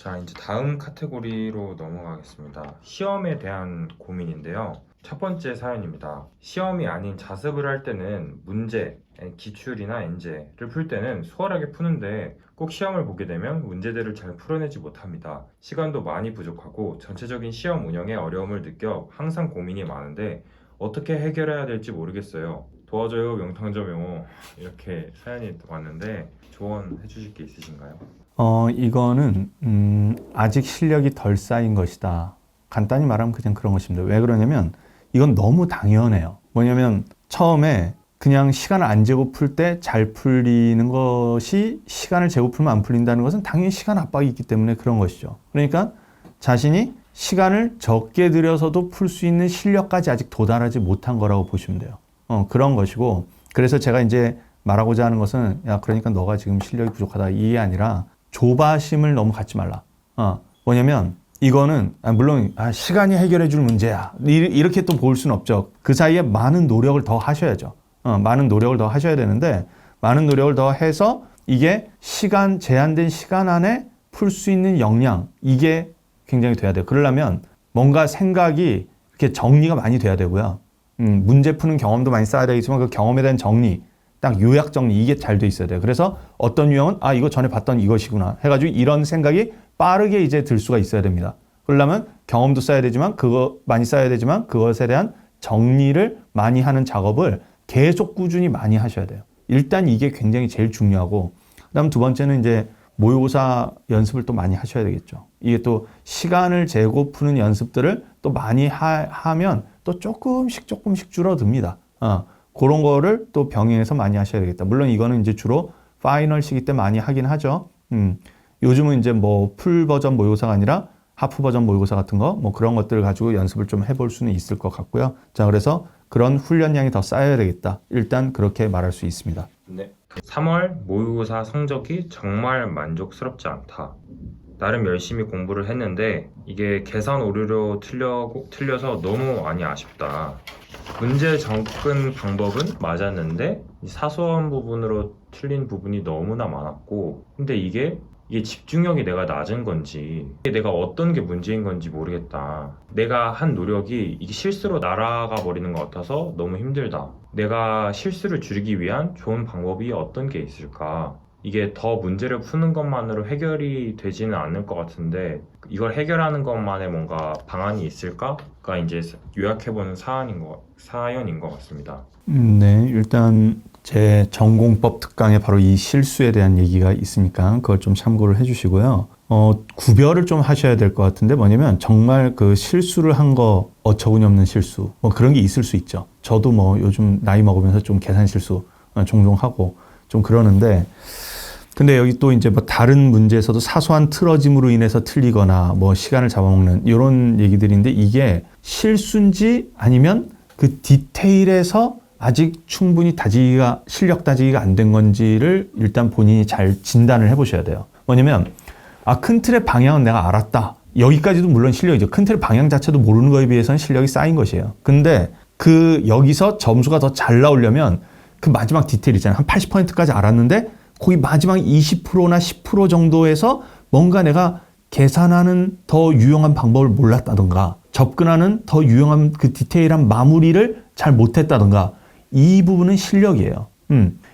자, 이제 다음 카테고리로 넘어가겠습니다. 시험에 대한 고민인데요. 첫 번째 사연입니다. 시험이 아닌 자습을 할 때는 문제, 기출이나 엔제를 풀 때는 수월하게 푸는데 꼭 시험을 보게 되면 문제들을 잘 풀어내지 못합니다. 시간도 많이 부족하고 전체적인 시험 운영에 어려움을 느껴 항상 고민이 많은데 어떻게 해결해야 될지 모르겠어요. 도와줘요, 명탐정 명호. 이렇게 사연이 왔는데 조언해 주실 게 있으신가요? 이거는 아직 실력이 덜 쌓인 것이다. 간단히 말하면 그냥 그런 것입니다. 왜 그러냐면 이건 너무 당연해요. 뭐냐면 처음에 그냥 시간을 안 재고 풀 때 잘 풀리는 것이 시간을 재고 풀면 안 풀린다는 것은 당연히 시간 압박이 있기 때문에 그런 것이죠. 그러니까 자신이 시간을 적게 들여서도 풀 수 있는 실력까지 아직 도달하지 못한 거라고 보시면 돼요. 그런 것이고, 그래서 제가 이제 말하고자 하는 것은, 야, 그러니까 너가 지금 실력이 부족하다, 이게 아니라 조바심을 너무 갖지 말라. 뭐냐면 이거는 물론 시간이 해결해 줄 문제야, 이렇게 또 볼 수는 없죠. 그 사이에 많은 노력을 더 하셔야죠. 많은 노력을 더 하셔야 되는데, 많은 노력을 더 해서 이게 제한된 시간 안에 풀 수 있는 역량, 이게 굉장히 돼야 돼요. 그러려면 뭔가 생각이 이렇게 정리가 많이 돼야 되고요. 문제 푸는 경험도 많이 쌓아야 되겠지만 그 경험에 대한 정리, 딱 요약 정리, 이게 잘 돼 있어야 돼요. 그래서 어떤 유형은 이거 전에 봤던 이것이구나 해가지고 이런 생각이 빠르게 이제 들 수가 있어야 됩니다. 그러려면 경험도 쌓아야 되지만 많이 쌓아야 되지만 그것에 대한 정리를 많이 하는 작업을 계속 꾸준히 많이 하셔야 돼요. 일단 이게 굉장히 제일 중요하고, 그다음 두 번째는 이제 모의고사 연습을 또 많이 하셔야 되겠죠. 이게 또 시간을 재고 푸는 연습들을 또 많이 하면 또 조금씩 줄어듭니다. 그런 거를 또 병행해서 많이 하셔야 되겠다. 물론 이거는 이제 주로 파이널 시기 때 많이 하긴 하죠. 요즘은 이제 뭐 풀 버전 모의고사가 아니라 하프 버전 모의고사 같은 거, 뭐 그런 것들을 가지고 연습을 좀 해볼 수는 있을 것 같고요. 자, 그래서 그런 훈련량이 더 쌓여야 되겠다. 일단 그렇게 말할 수 있습니다. 네. 3월 모의고사 성적이 정말 만족스럽지 않다. 나름 열심히 공부를 했는데 이게 계산 오류로 틀려서 너무 많이 아쉽다. 문제 접근 방법은 맞았는데 사소한 부분으로 틀린 부분이 너무나 많았고, 근데 이게 집중력이 내가 낮은 건지 이게 내가 어떤 게 문제인 건지 모르겠다. 내가 한 노력이 이게 실수로 날아가 버리는 것 같아서 너무 힘들다. 내가 실수를 줄이기 위한 좋은 방법이 어떤 게 있을까? 이게 더 문제를 푸는 것만으로 해결이 되지는 않을 것 같은데 이걸 해결하는 것만의 뭔가 방안이 있을까가 이제 요약해보는 사연인 것 같습니다. 네, 일단 제 전공법 특강에 바로 이 실수에 대한 얘기가 있으니까 그걸 좀 참고를 해주시고요. 구별을 좀 하셔야 될 것 같은데, 뭐냐면 정말 그 실수를 한 거 어처구니 없는 실수, 뭐 그런 게 있을 수 있죠. 저도 뭐 요즘 나이 먹으면서 좀 계산 실수 종종 하고 좀 그러는데, 근데 여기 또 이제 뭐 다른 문제에서도 사소한 틀어짐으로 인해서 틀리거나 뭐 시간을 잡아먹는 이런 얘기들인데, 이게 실수인지 아니면 그 디테일에서 아직 충분히 실력 다지기가 안 된 건지를 일단 본인이 잘 진단을 해보셔야 돼요. 뭐냐면 큰 틀의 방향은 내가 알았다. 여기까지도 물론 실력이죠. 큰 틀의 방향 자체도 모르는 거에 비해서는 실력이 쌓인 것이에요. 근데 여기서 점수가 더 잘 나오려면 그 마지막 디테일 있잖아요. 한 80%까지 알았는데 거기 마지막 20%나 10% 정도에서 뭔가 내가 계산하는 더 유용한 방법을 몰랐다던가, 접근하는 더 유용한 그 디테일한 마무리를 잘 못했다던가, 이 부분은 실력이에요.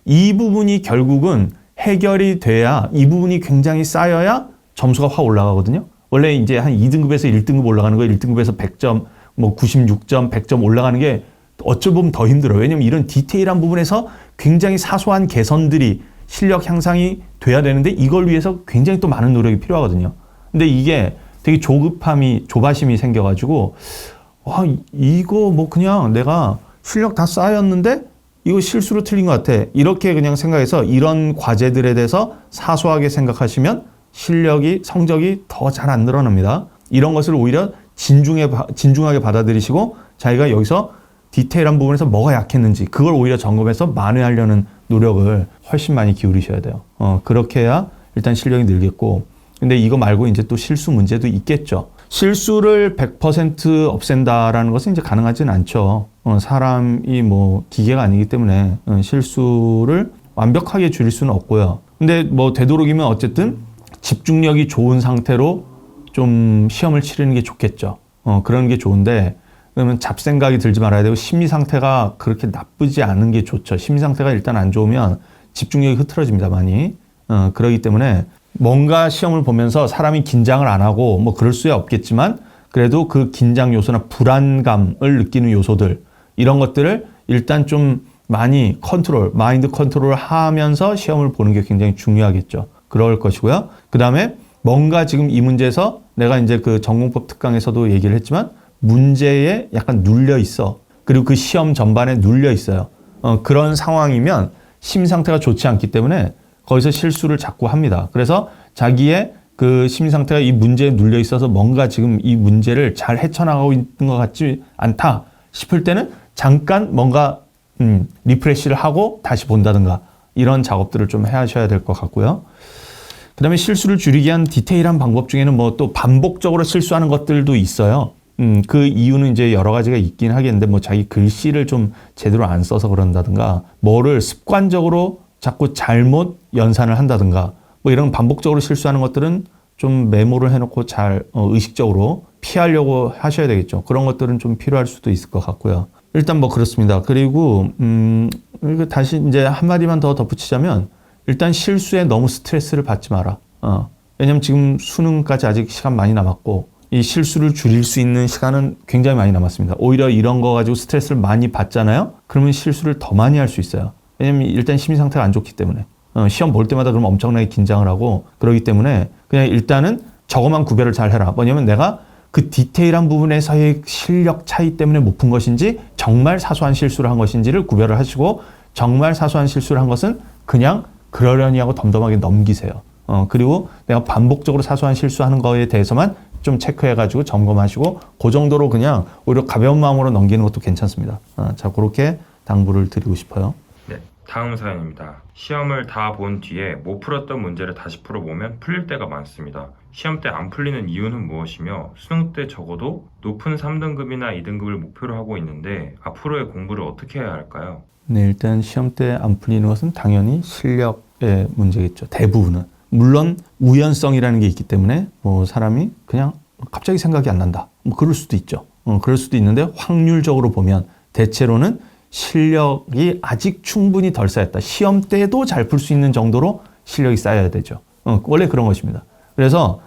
이 부분이 결국은 해결이 돼야, 이 부분이 굉장히 쌓여야 점수가 확 올라가거든요. 원래 이제 한 2등급에서 1등급 올라가는 거, 1등급에서 100점, 뭐 96점, 100점 올라가는 게 어찌 보면 더 힘들어요. 왜냐면 이런 디테일한 부분에서 굉장히 사소한 개선들이 실력 향상이 돼야 되는데 이걸 위해서 굉장히 또 많은 노력이 필요하거든요. 근데 이게 되게 조바심이 생겨가지고, 이거 뭐 그냥 내가 실력 다 쌓였는데 이거 실수로 틀린 것 같아, 이렇게 그냥 생각해서 이런 과제들에 대해서 사소하게 생각하시면 성적이 더 잘 안 늘어납니다. 이런 것을 오히려 진중하게 받아들이시고 자기가 여기서 디테일한 부분에서 뭐가 약했는지 그걸 오히려 점검해서 만회하려는 노력을 훨씬 많이 기울이셔야 돼요. 그렇게 해야 일단 실력이 늘겠고, 근데 이거 말고 이제 또 실수 문제도 있겠죠. 실수를 100% 없앤다라는 것은 이제 가능하지는 않죠. 사람이 뭐 기계가 아니기 때문에 실수를 완벽하게 줄일 수는 없고요. 근데 뭐 되도록이면 어쨌든 집중력이 좋은 상태로 좀 시험을 치르는 게 좋겠죠. 그런 게 좋은데 그러면 잡생각이 들지 말아야 되고 심리 상태가 그렇게 나쁘지 않은 게 좋죠. 심리 상태가 일단 안 좋으면 집중력이 흐트러집니다, 많이. 그러기 때문에 뭔가 시험을 보면서 사람이 긴장을 안 하고 뭐 그럴 수야 없겠지만 그래도 그 긴장 요소나 불안감을 느끼는 요소들 이런 것들을 일단 좀 많이 마인드 컨트롤 하면서 시험을 보는 게 굉장히 중요하겠죠. 그럴 것이고요. 그 다음에 뭔가 지금 이 문제에서 내가 이제 그 전공법 특강에서도 얘기를 했지만 문제에 약간 눌려 있어. 그리고 그 시험 전반에 눌려 있어요. 그런 상황이면 심리 상태가 좋지 않기 때문에 거기서 실수를 자꾸 합니다. 그래서 자기의 그 심리 상태가 이 문제에 눌려 있어서 뭔가 지금 이 문제를 잘 헤쳐나가고 있는 것 같지 않다 싶을 때는 잠깐 뭔가 리프레시를 하고 다시 본다든가 이런 작업들을 좀 하셔야 될 것 같고요. 그 다음에 실수를 줄이기 위한 디테일한 방법 중에는 뭐 또 반복적으로 실수하는 것들도 있어요. 그 이유는 이제 여러 가지가 있긴 하겠는데 뭐 자기 글씨를 좀 제대로 안 써서 그런다든가 뭐를 습관적으로 자꾸 잘못 연산을 한다든가 뭐 이런 반복적으로 실수하는 것들은 좀 메모를 해놓고 잘 의식적으로 피하려고 하셔야 되겠죠. 그런 것들은 좀 필요할 수도 있을 것 같고요. 일단 뭐 그렇습니다. 그리고 다시 이제 한마디만 더 덧붙이자면 일단 실수에 너무 스트레스를 받지 마라. 왜냐면 지금 수능까지 아직 시간 많이 남았고 이 실수를 줄일 수 있는 시간은 굉장히 많이 남았습니다. 오히려 이런 거 가지고 스트레스를 많이 받잖아요. 그러면 실수를 더 많이 할 수 있어요. 왜냐면 일단 심리 상태가 안 좋기 때문에 시험 볼 때마다 그러면 엄청나게 긴장을 하고 그러기 때문에 그냥 일단은 저것만 구별을 잘 해라. 뭐냐면 내가 그 디테일한 부분에서의 실력 차이 때문에 못 푼 것인지 정말 사소한 실수를 한 것인지를 구별을 하시고 정말 사소한 실수를 한 것은 그냥 그러려니 하고 덤덤하게 넘기세요. 그리고 내가 반복적으로 사소한 실수하는 거에 대해서만 좀 체크해가지고 점검하시고 그 정도로 그냥 오히려 가벼운 마음으로 넘기는 것도 괜찮습니다. 자, 그렇게 당부를 드리고 싶어요. 네, 다음 사연입니다. 시험을 다 본 뒤에 못 풀었던 문제를 다시 풀어보면 풀릴 때가 많습니다. 시험 때 안 풀리는 이유는 무엇이며 수능 때 적어도 높은 3등급이나 2등급을 목표로 하고 있는데 앞으로의 공부를 어떻게 해야 할까요? 네, 일단 시험 때 안 풀리는 것은 당연히 실력의 문제겠죠. 대부분은. 물론 우연성이라는 게 있기 때문에 뭐 사람이 그냥 갑자기 생각이 안 난다. 뭐 그럴 수도 있죠. 그럴 수도 있는데 확률적으로 보면 대체로는 실력이 아직 충분히 덜 쌓였다. 시험 때도 잘 풀 수 있는 정도로 실력이 쌓여야 되죠. 원래 그런 것입니다. 그래서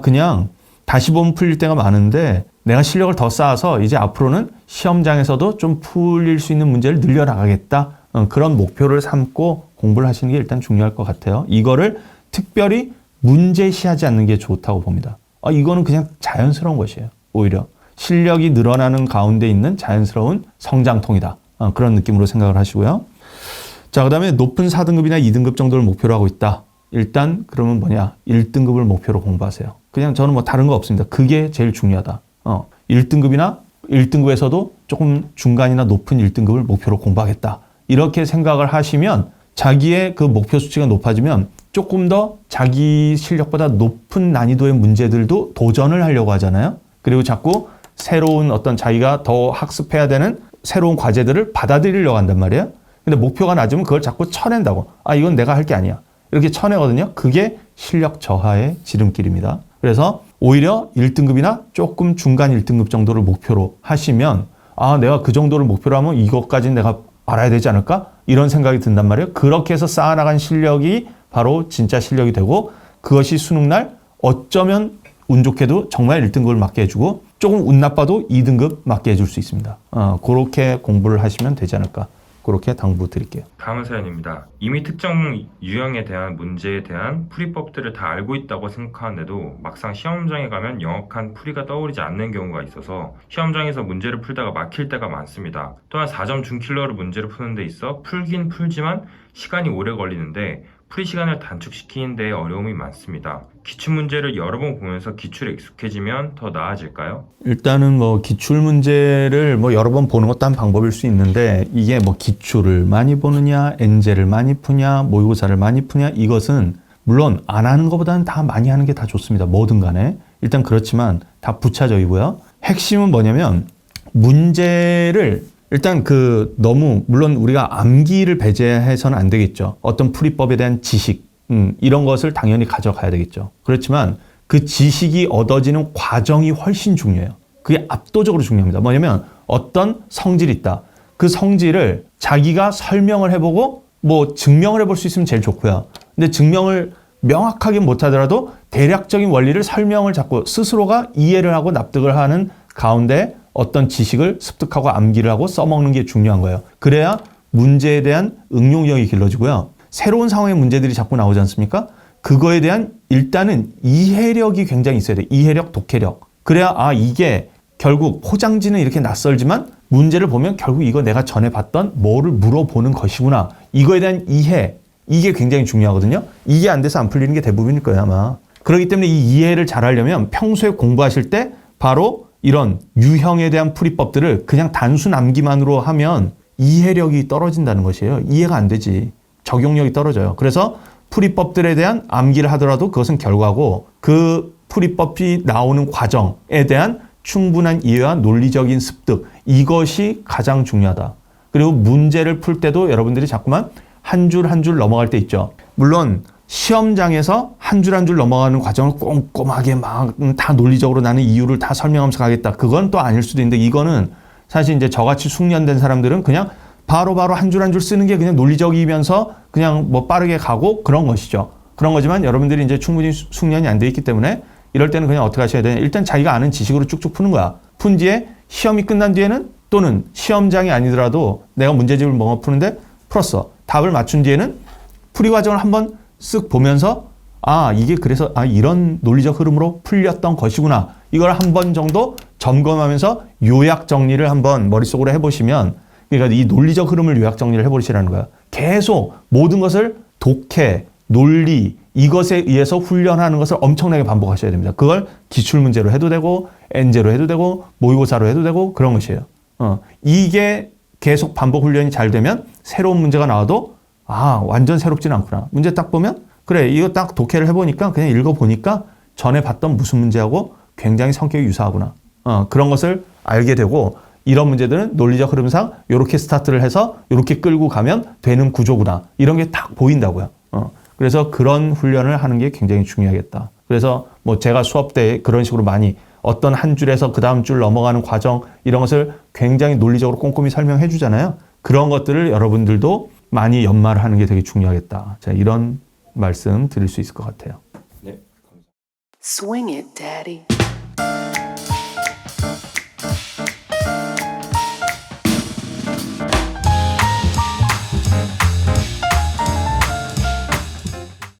그냥 다시 보면 풀릴 때가 많은데 내가 실력을 더 쌓아서 이제 앞으로는 시험장에서도 좀 풀릴 수 있는 문제를 늘려나가겠다. 그런 목표를 삼고 공부를 하시는 게 일단 중요할 것 같아요. 이거를 특별히 문제시하지 않는 게 좋다고 봅니다. 이거는 그냥 자연스러운 것이에요. 오히려 실력이 늘어나는 가운데 있는 자연스러운 성장통이다. 그런 느낌으로 생각을 하시고요. 자, 그 다음에 높은 4등급이나 2등급 정도를 목표로 하고 있다. 일단 그러면 1등급을 목표로 공부하세요. 그냥 저는 뭐 다른 거 없습니다. 그게 제일 중요하다. 1등급이나 1등급에서도 조금 중간이나 높은 1등급을 목표로 공부하겠다. 이렇게 생각을 하시면 자기의 그 목표 수치가 높아지면 조금 더 자기 실력보다 높은 난이도의 문제들도 도전을 하려고 하잖아요. 그리고 자꾸 새로운 어떤 자기가 더 학습해야 되는 새로운 과제들을 받아들이려고 한단 말이에요. 근데 목표가 낮으면 그걸 자꾸 쳐낸다고. 이건 내가 할 게 아니야. 이렇게 쳐내거든요. 그게 실력 저하의 지름길입니다. 그래서 오히려 1등급이나 조금 중간 1등급 정도를 목표로 하시면 내가 그 정도를 목표로 하면 이것까지는 내가 알아야 되지 않을까? 이런 생각이 든단 말이에요. 그렇게 해서 쌓아나간 실력이 바로 진짜 실력이 되고 그것이 수능날 어쩌면 운 좋게도 정말 1등급을 맞게 해주고 조금 운 나빠도 2등급 맞게 해줄 수 있습니다. 그렇게 공부를 하시면 되지 않을까. 그렇게 당부 드릴게요. 다음 사연입니다. 이미 특정 유형에 대한 문제에 대한 풀이법들을 다 알고 있다고 생각하는데도 막상 시험장에 가면 영악한 풀이가 떠오르지 않는 경우가 있어서 시험장에서 문제를 풀다가 막힐 때가 많습니다. 또한 4점 준킬러로 문제를 푸는 데 있어 풀긴 풀지만 시간이 오래 걸리는데 풀이 시간을 단축시키는 데 어려움이 많습니다. 기출문제를 여러 번 보면서 기출에 익숙해지면 더 나아질까요? 일단은 기출문제를 여러 번 보는 것도 한 방법일 수 있는데 이게 기출을 많이 보느냐, 엔제를 많이 푸냐, 모의고사를 많이 푸냐 이것은 물론 안 하는 것보다는 다 많이 하는 게 다 좋습니다. 뭐든 간에. 일단 그렇지만 다 부차적이고요. 핵심은 뭐냐면 문제를 일단 너무 물론 우리가 암기를 배제해서는 안 되겠죠. 어떤 풀이법에 대한 지식 이런 것을 당연히 가져가야 되겠죠. 그렇지만 그 지식이 얻어지는 과정이 훨씬 중요해요. 그게 압도적으로 중요합니다. 뭐냐면 어떤 성질이 있다. 그 성질을 자기가 설명을 해보고 뭐 증명을 해볼 수 있으면 제일 좋고요. 근데 증명을 명확하게 못하더라도 대략적인 원리를 설명을 자꾸 스스로가 이해를 하고 납득을 하는 가운데 어떤 지식을 습득하고 암기를 하고 써먹는 게 중요한 거예요. 그래야 문제에 대한 응용력이 길러지고요. 새로운 상황의 문제들이 자꾸 나오지 않습니까? 그거에 대한 일단은 이해력이 굉장히 있어야 돼요. 이해력, 독해력. 그래야 이게 결국 포장지는 이렇게 낯설지만 문제를 보면 결국 이거 내가 전에 봤던 뭐를 물어보는 것이구나. 이거에 대한 이해, 이게 굉장히 중요하거든요. 이게 안 돼서 안 풀리는 게 대부분일 거예요, 아마. 그렇기 때문에 이 이해를 잘 하려면 평소에 공부하실 때 바로 이런 유형에 대한 풀이법들을 그냥 단순 암기만으로 하면 이해력이 떨어진다는 것이에요. 이해가 안 되지. 적용력이 떨어져요. 그래서 풀이법들에 대한 암기를 하더라도 그것은 결과고 그 풀이법이 나오는 과정에 대한 충분한 이해와 논리적인 습득, 이것이 가장 중요하다. 그리고 문제를 풀 때도 여러분들이 자꾸만 한 줄 한 줄 넘어갈 때 있죠. 물론 시험장에서 한 줄 한 줄 넘어가는 과정을 꼼꼼하게 막 다 논리적으로 나는 이유를 다 설명하면서 가겠다. 그건 또 아닐 수도 있는데 이거는 사실 이제 저같이 숙련된 사람들은 그냥 바로바로 한 줄 한 줄 쓰는 게 그냥 논리적이면서 그냥 뭐 빠르게 가고 그런 것이죠. 그런 거지만 여러분들이 이제 충분히 숙련이 안 돼 있기 때문에 이럴 때는 그냥 어떻게 하셔야 되냐. 일단 자기가 아는 지식으로 쭉쭉 푸는 거야. 푼 뒤에 시험이 끝난 뒤에는 또는 시험장이 아니더라도 내가 문제집을 뭔가 푸는데 풀었어. 답을 맞춘 뒤에는 풀이 과정을 한번 쓱 보면서 이게 그래서 이런 논리적 흐름으로 풀렸던 것이구나. 이걸 한 번 정도 점검하면서 요약 정리를 한번 머릿속으로 해보시면 그러니까 이 논리적 흐름을 요약 정리를 해보시라는 거야. 계속 모든 것을 독해, 논리 이것에 의해서 훈련하는 것을 엄청나게 반복하셔야 됩니다. 그걸 기출문제로 해도 되고 N제로 해도 되고 모의고사로 해도 되고 그런 것이에요. 이게 계속 반복 훈련이 잘 되면 새로운 문제가 나와도 완전 새롭지는 않구나. 문제 딱 보면 그래 이거 딱 독해를 해보니까 그냥 읽어보니까 전에 봤던 무슨 문제하고 굉장히 성격이 유사하구나. 그런 것을 알게 되고 이런 문제들은 논리적 흐름상 이렇게 스타트를 해서 이렇게 끌고 가면 되는 구조구나. 이런 게 딱 보인다고요. 그래서 그런 훈련을 하는 게 굉장히 중요하겠다. 그래서 뭐 제가 수업 때 그런 식으로 많이 어떤 한 줄에서 그 다음 줄 넘어가는 과정 이런 것을 굉장히 논리적으로 꼼꼼히 설명해 주잖아요. 그런 것들을 여러분들도 많이 연마를 하는 게 되게 중요하겠다. 자, 이런 말씀 드릴 수 있을 것 같아요. 네, Swing it, Daddy.